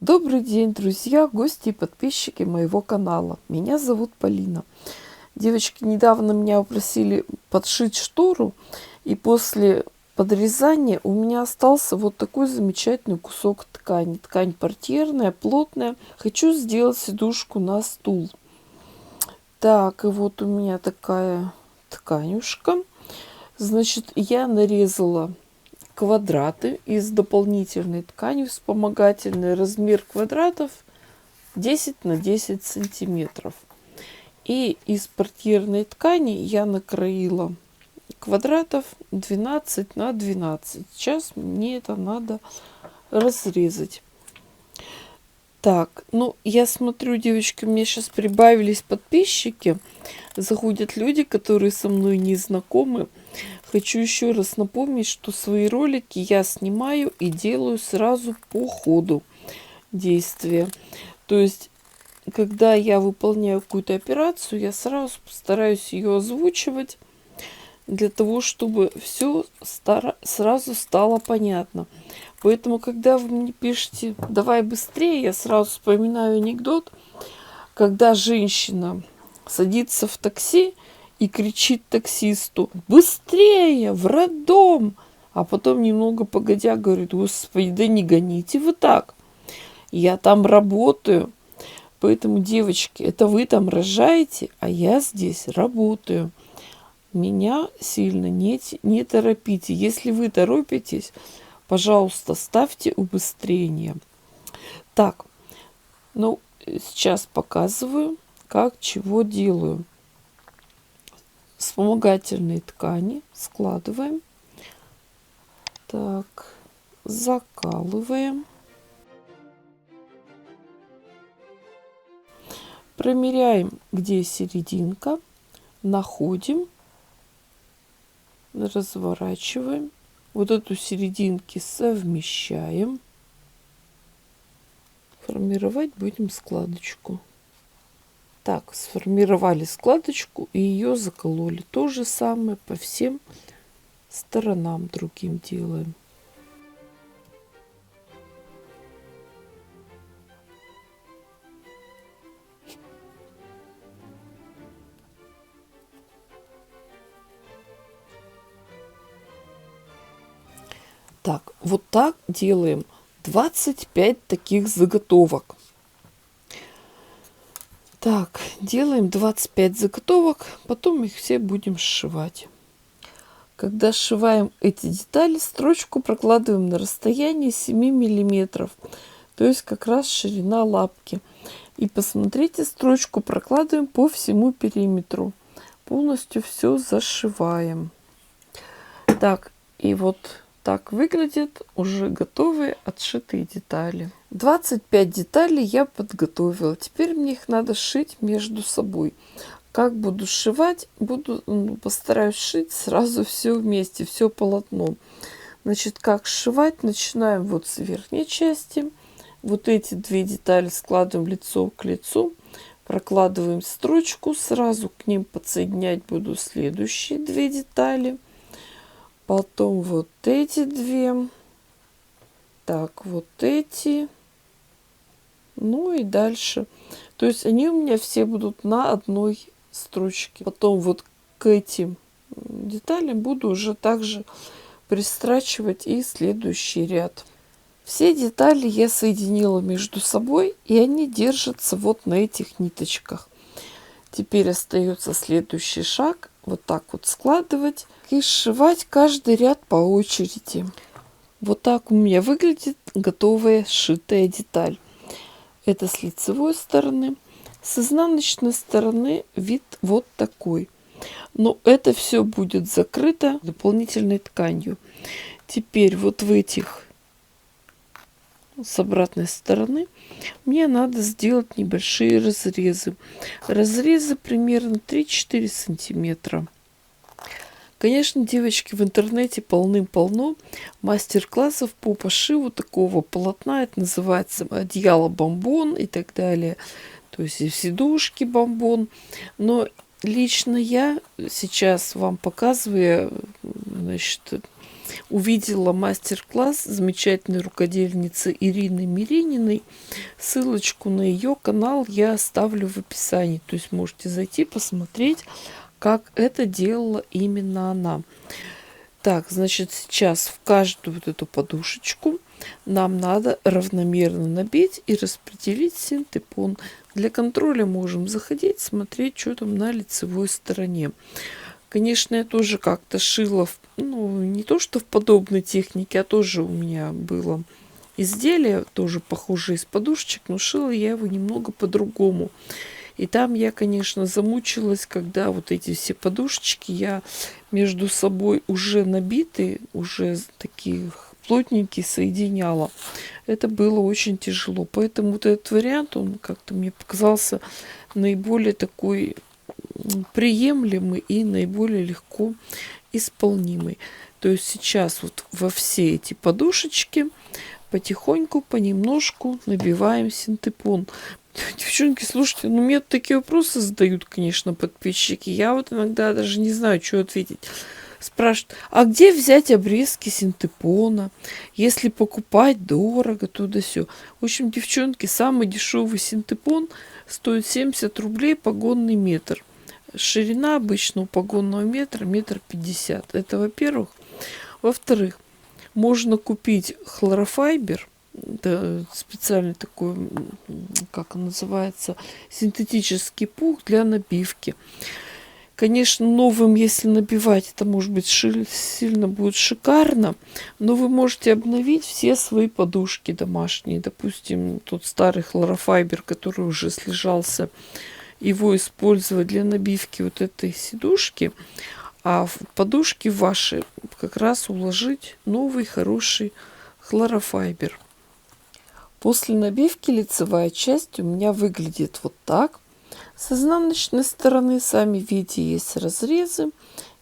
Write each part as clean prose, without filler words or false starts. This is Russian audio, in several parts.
Добрый день, друзья, гости и подписчики моего канала. Меня зовут Полина. Девочки недавно меня попросили подшить штору, и после подрезания у меня остался вот такой замечательный кусок ткани. Ткань портьерная, плотная. Хочу сделать сидушку на стул. Так, и вот у меня такая тканюшка. Значит, я нарезала квадраты из дополнительной ткани вспомогательной. Размер квадратов 10 на 10 сантиметров. И из портьерной ткани я накроила квадратов 12 на 12. Сейчас мне это надо разрезать. Так, ну я смотрю, девочки, у меня сейчас прибавились подписчики. Заходят люди, которые со мной не знакомы. Хочу еще раз напомнить, что свои ролики я снимаю и делаю сразу по ходу действия. То есть, когда я выполняю какую-то операцию, я сразу стараюсь ее озвучивать, для того, чтобы все сразу стало понятно. Поэтому, когда вы мне пишете «давай быстрее», я сразу вспоминаю анекдот, когда женщина садится в такси и кричит таксисту: «Быстрее, в роддом!» А потом, немного погодя, говорит: «Господи, да не гоните вы так. Я там работаю». Поэтому, девочки, это вы там рожаете, а я здесь работаю. Меня сильно не торопите. Если вы торопитесь, пожалуйста, ставьте убыстрение. Так, ну, сейчас показываю, как чего делаю. Вспомогательные ткани складываем. Так, закалываем. Промеряем, где серединка. Находим. Разворачиваем. Вот эту серединки совмещаем. Формировать будем складочку. Так, сформировали складочку и ее закололи. То же самое по всем сторонам другим делаем. Так, вот так делаем 25 таких заготовок. Так, делаем 25 заготовок, потом их все будем сшивать. Когда сшиваем эти детали, строчку прокладываем на расстоянии 7 миллиметров, то есть как раз ширина лапки. И посмотрите, строчку прокладываем по всему периметру. Полностью все зашиваем. Так, и вот так выглядят уже готовые отшитые детали. 25 деталей я подготовила. Теперь мне их надо сшить между собой. Как буду сшивать, постараюсь сшить сразу все вместе, все полотно. Значит, как сшивать? Начинаем вот с верхней части. Вот эти две детали складываем лицо к лицу. Прокладываем строчку. Сразу к ним подсоединять буду следующие две детали. Потом вот эти две. Так, вот эти. Ну и дальше. То есть они у меня все будут на одной строчке. Потом вот к этим деталям буду уже также пристрачивать и следующий ряд. Все детали я соединила между собой, и они держатся вот на этих ниточках. Теперь остается следующий шаг. Вот так вот складывать и сшивать каждый ряд по очереди. Вот так у меня выглядит готовая сшитая деталь. Это с лицевой стороны. С изнаночной стороны вид вот такой. Но это все будет закрыто дополнительной тканью. Теперь вот в этих с обратной стороны мне надо сделать небольшие разрезы. Разрезы примерно 3-4 сантиметра. Конечно, девочки, в интернете полным-полно мастер-классов по пошиву такого полотна. Это называется одеяло бомбон и так далее. То есть и сидушки бомбон. Но лично я сейчас вам показываю, значит, увидела мастер-класс замечательной рукодельницы Ирины Мирининой. Ссылочку на ее канал я оставлю в описании. То есть можете зайти посмотреть, как это делала именно она. Так, значит, сейчас в каждую вот эту подушечку нам надо равномерно набить и распределить синтепон. Для контроля можем заходить, смотреть, что там на лицевой стороне. Конечно, я тоже как-то шила, ну, не то что в подобной технике, а тоже у меня было изделие, тоже похожее из подушечек, но шила я его немного по-другому. И там я, конечно, замучилась, когда вот эти все подушечки я между собой уже набитые, уже такие плотненькие соединяла. Это было очень тяжело. Поэтому вот этот вариант, он как-то мне показался наиболее такой приемлемый и наиболее легко исполнимый. То есть сейчас вот во все эти подушечки потихоньку, понемножку набиваем синтепон. Девчонки, слушайте, ну мне такие вопросы задают, конечно, подписчики. Я вот иногда даже не знаю, что ответить. Спрашивают, а где взять обрезки синтепона, если покупать дорого, туда-сё. В общем, девчонки, самый дешевый синтепон стоит 70 рублей погонный метр. Ширина обычно у погонного метра 1,50 м. Это во-первых. Во-вторых, можно купить хлорофайбер, это специальный такой, как он называется, синтетический пух для набивки. Конечно, новым, если набивать, это может быть сильно будет шикарно, но вы можете обновить все свои подушки домашние. Допустим, тот старый хлорофайбер, который уже слежался, его использовать для набивки вот этой сидушки, а в подушки ваши как раз уложить новый хороший хлорофайбер. После набивки лицевая часть у меня выглядит вот так. С изнаночной стороны, сами видите, есть разрезы.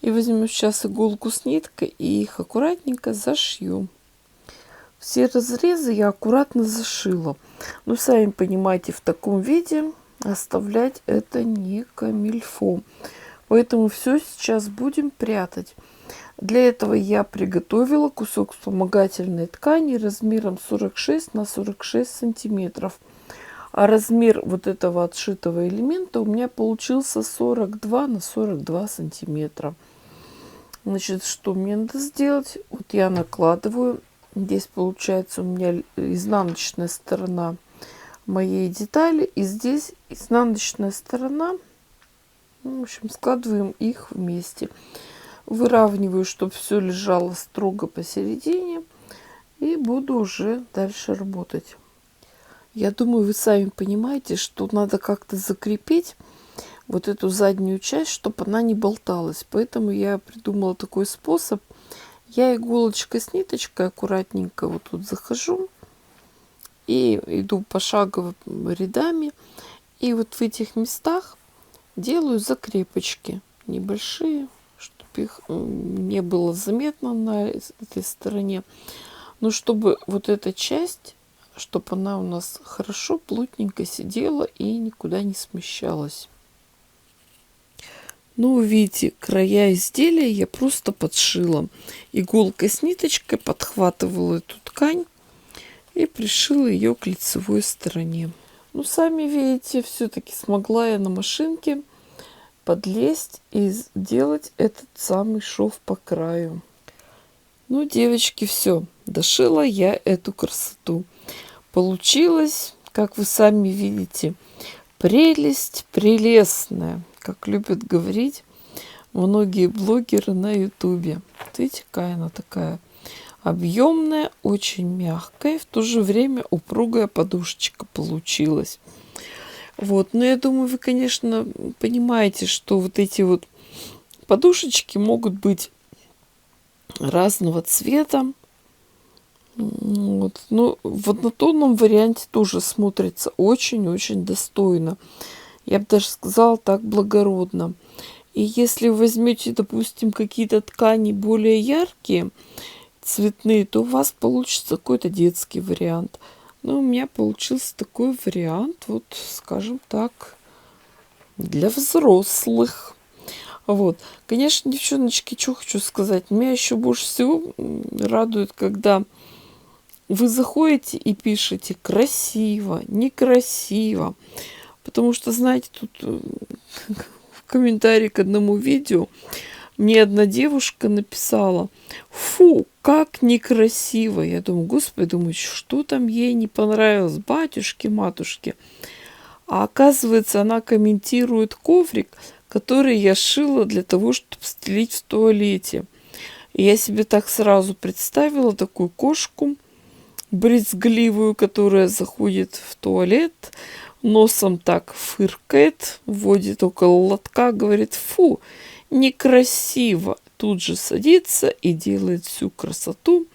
И возьмем сейчас иголку с ниткой и их аккуратненько зашью. Все разрезы я аккуратно зашила. Но сами понимаете, в таком виде оставлять это не камильфо. Поэтому все сейчас будем прятать. Для этого я приготовила кусок вспомогательной ткани размером 46 на 46 сантиметров. А размер вот этого отшитого элемента у меня получился 42 на 42 сантиметра. Значит, что мне надо сделать? Вот я накладываю. Здесь получается у меня изнаночная сторона моей детали. И здесь изнаночная сторона. В общем, складываем их вместе. Выравниваю, чтобы все лежало строго посередине. И буду уже дальше работать. Я думаю, вы сами понимаете, что надо как-то закрепить вот эту заднюю часть, чтобы она не болталась. Поэтому я придумала такой способ. Я иголочкой с ниточкой аккуратненько вот тут захожу. И иду пошагово рядами. И вот в этих местах делаю закрепочки небольшие, чтобы их не было заметно на этой стороне. Но чтобы вот эта часть, чтобы она у нас хорошо, плотненько сидела и никуда не смещалась. Ну, видите, края изделия я просто подшила. Иголкой с ниточкой подхватывала эту ткань и пришила ее к лицевой стороне. Ну, сами видите, все-таки смогла я на машинке подлезть и сделать этот самый шов по краю. Ну, девочки, все, дошила я эту красоту. Получилось, как вы сами видите, прелесть прелестная, как любят говорить многие блогеры на ютубе. Видите, какая она такая объемная, очень мягкая, в то же время упругая подушечка получилась. Вот, но я думаю, вы, конечно, понимаете, что вот эти вот подушечки могут быть разного цвета. Вот. Но в однотонном варианте тоже смотрится очень-очень достойно. Я бы даже сказала так, благородно. И если вы возьмете, допустим, какие-то ткани более яркие, цветные, то у вас получится какой-то детский вариант. Но у меня получился такой вариант, вот, скажем так, для взрослых. Вот. Конечно, девчоночки, что хочу сказать. Меня еще больше всего радует, когда вы заходите и пишете красиво, некрасиво. Потому что, знаете, тут в комментарии к одному видео мне одна девушка написала: фу, как некрасиво. Я думаю, господи, думаю, что там ей не понравилось, батюшки-матушки. А оказывается, она комментирует коврик, который я шила для того, чтобы стелить в туалете. И я себе так сразу представила такую кошку брезгливую, которая заходит в туалет, носом так фыркает, вводит около лотка, говорит: фу, некрасиво. Тут же садится и делает всю красоту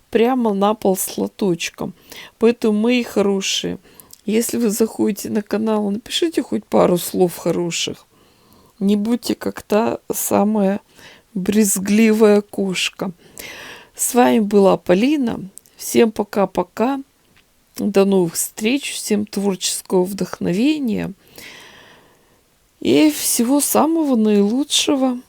прямо на пол с лоточком. Поэтому, мои хорошие, если вы заходите на канал, напишите хоть пару слов хороших. Не будьте как та самая брезгливая кошка. С вами была Полина. Всем пока-пока. До новых встреч. Всем творческого вдохновения. И всего самого наилучшего.